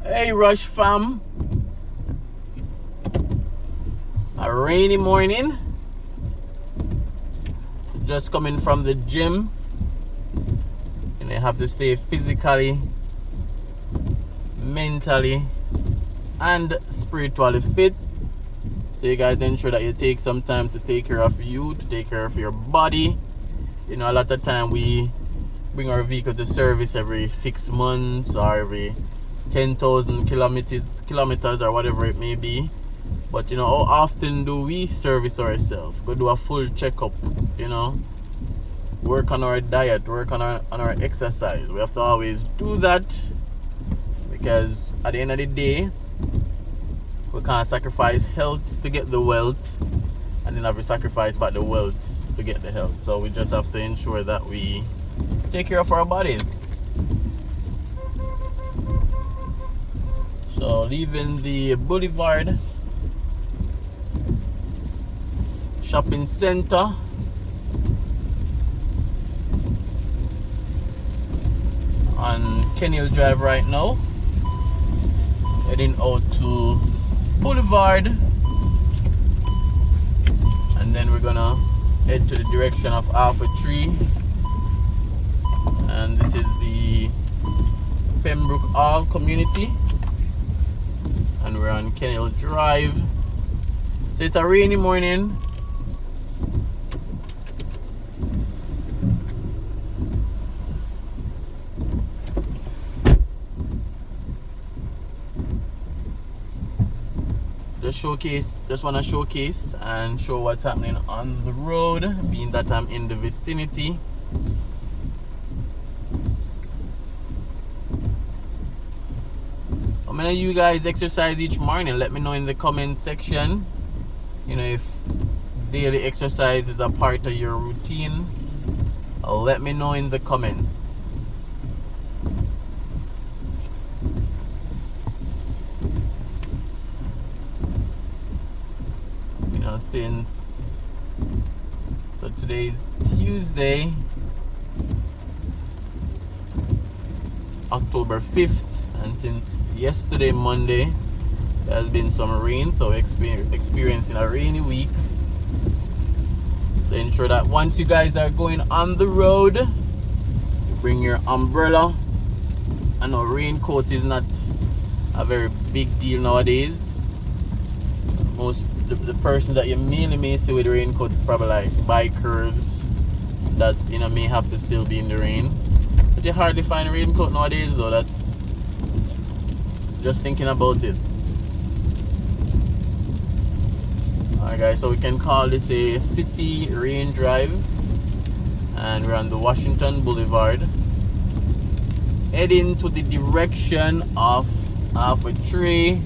Hey Rush fam, a rainy morning, just coming from the gym, and I have to stay physically, mentally and spiritually fit, so you guys ensure that you take some time to take care of you, to take care of your body. You know, a lot of time we bring our vehicle to service every 6 months or every 10,000 kilometers or whatever it may be. But you know, how often do we service ourselves? Go do a full checkup, you know, work on our diet, work on our exercise. We have to always do that, because at the end of the day, we can't sacrifice health to get the wealth, and then have to sacrifice back the wealth to get the health. So we just have to ensure that we take care of our bodies. So leaving the Boulevard shopping center, on Kenhill Drive right now, heading out to Boulevard, and then we're gonna head to the direction of Half a Tree, and this is the Pembroke Hall community, and we're on Kenhill Drive. So it's a rainy morning. Just want to showcase and show what's happening on the road, being that I'm in the vicinity. How many of you guys exercise each morning? Let me know in the comment section. You know, if daily exercise is a part of your routine, let me know in the comments. You know, so today's Tuesday, October 5th, and since yesterday, Monday, there has been some rain, so we're experiencing a rainy week. So ensure that once you guys are going on the road, you bring your umbrella. I know raincoat is not a very big deal nowadays. The person that you mainly may see with raincoat is probably like bikers that, you know, may have to still be in the rain. But you hardly find a raincoat nowadays, though. That's just thinking about it. Alright guys, so we can call this a city rain drive, and we're on the Washington Boulevard, heading to the direction of Half a Tree.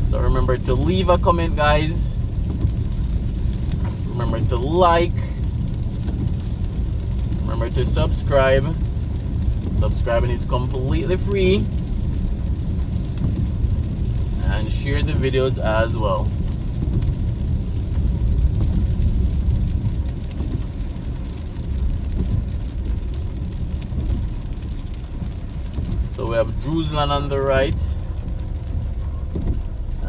So remember to leave a comment, guys. Remember to like. Remember to subscribe. Subscribing is completely free. And share the videos as well. So we have Jerusalem on the right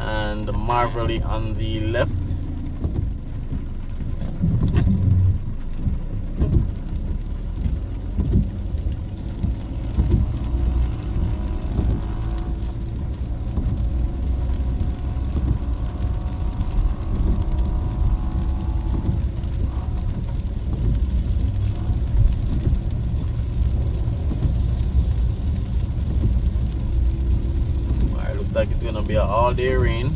and Marvelly on the left. Like it's gonna be an all-day rain.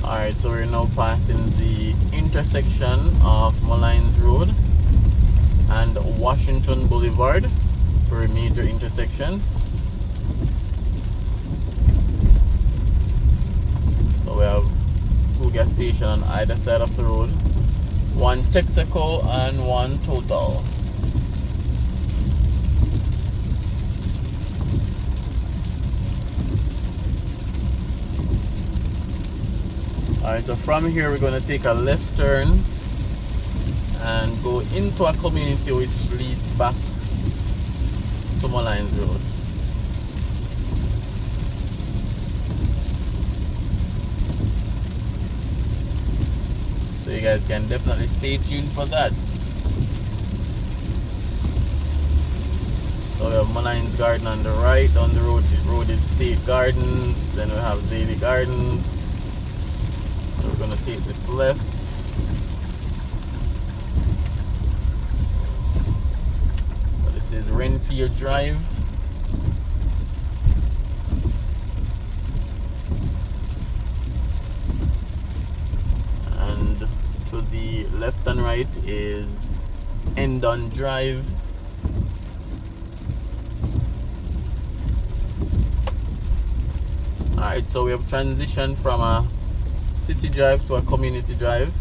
Alright, so we're now passing the intersection of Mullins Road and Washington Boulevard for a major intersection. station on either side of the road. One Texaco and one Total. Alright, so from here we're going to take a left turn and go into a community which leads back to Mullins Road. So you guys can definitely stay tuned for that. So we have Mullins Garden on the right. Down the road is State Gardens. Then we have Daily Gardens. So we're gonna take this left. So this is Renfield Drive. And to the left and right is Endon Drive. Alright, so we have transitioned from a city drive to a community drive.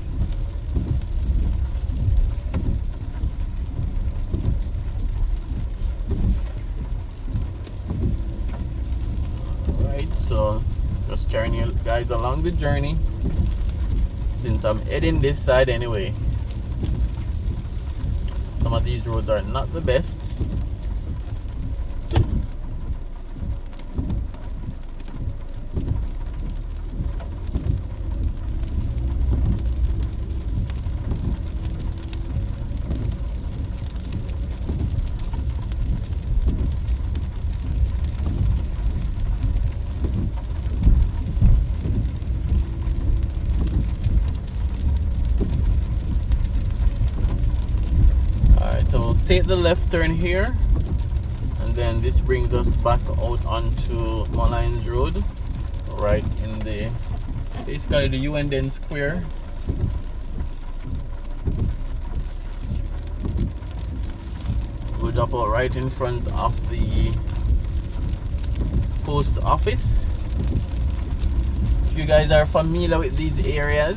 Alright, so just carrying you guys along the journey since I'm heading this side anyway. Some of these roads are not the best. So we'll take the left turn here, and then this brings us back out onto Mullins Road, right in the basically the UNDN Square. We'll drop out right in front of the post office. If you guys are familiar with these areas,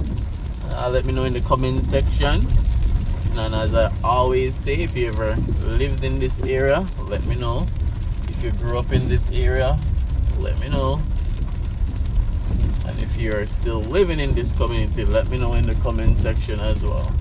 let me know in the comment section. And as I always say, if you ever lived in this area, let me know. If you grew up in this area, let me know. And if you're still living in this community, let me know in the comment section as well.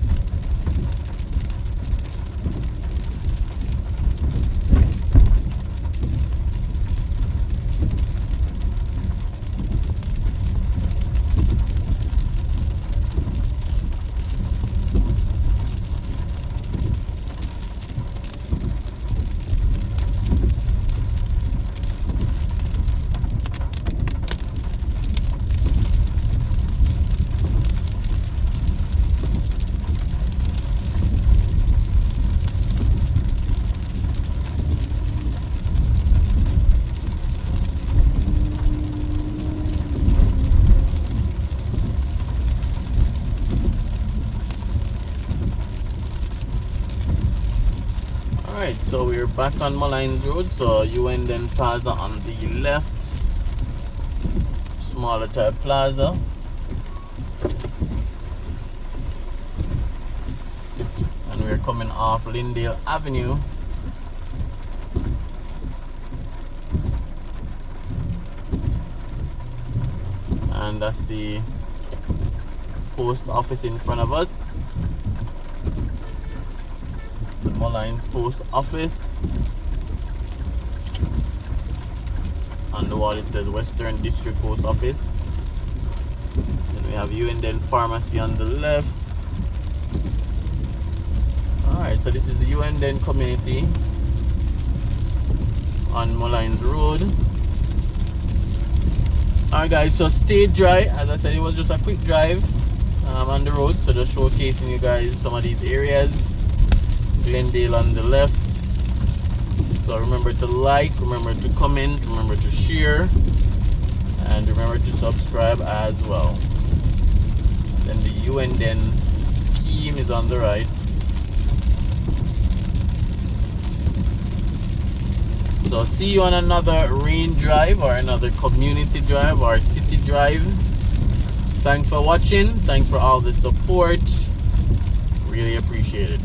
Alright, so we're back on Mullins Road, so UNDN Plaza on the left, smaller type plaza. And we're coming off Lyndale Avenue. And that's the post office in front of us. The Mullins Post Office. On the wall it says Western District Post Office. Then we have UNDN Pharmacy on the left. Alright, so this is the UNDN community on Mullins Road. Alright guys, so stay dry. As I said, it was just a quick drive on the road, so just showcasing you guys some of these areas. Glendale on the left. So remember to like, remember to comment, remember to share, and remember to subscribe as well. Then the UNDN scheme is on the right. So see you on another rain drive or another community drive or city drive. Thanks for watching. Thanks for all the support. Really appreciate it.